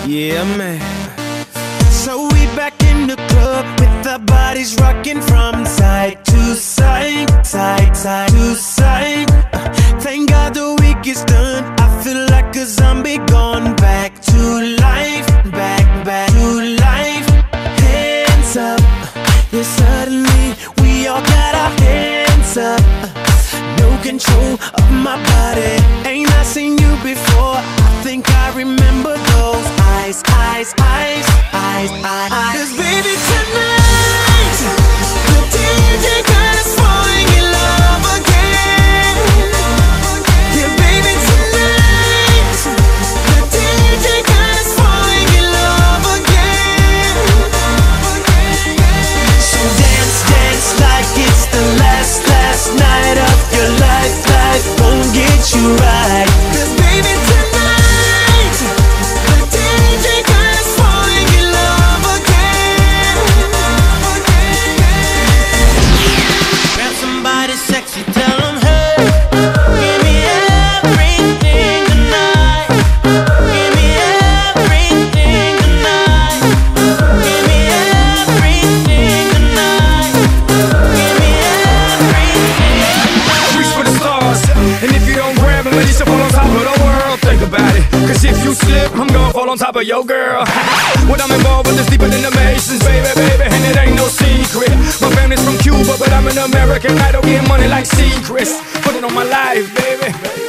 Yeah, man. So we back in the club with our bodies rocking from side to side, side to side. Thank God the week is done. I feel like a zombie gone back to life, back to life. Hands up, yeah, suddenly we all got our hands up. No control of my body. Ain't I seen you before? I think I remember those eyes. 'Cause baby tonight, the DJ got us falling in love again. Yeah, baby tonight, the DJ got us falling in love again. So dance, dance like it's the last night of your life. Life won't get you right. 'Cause baby tonight, the DJ got us falling in love again. Grab somebody sexy, tell them, hey, give me everything tonight. Give me everything tonight. Give me everything tonight. Give me everything tonight. Reach for the stars, and if you don't grab them, at least you fall on top of the world. Think about it, 'cause if you slip, I'm gonna fall on top of your girl. What I'm involved with is deeper than the Masons, baby, and it ain't no secret. My family's from Cuba, but I'm an American. I don't get money like secrets. Put it on my life, baby.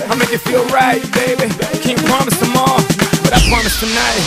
I make it feel right, baby. Can't promise tomorrow, but I promise tonight.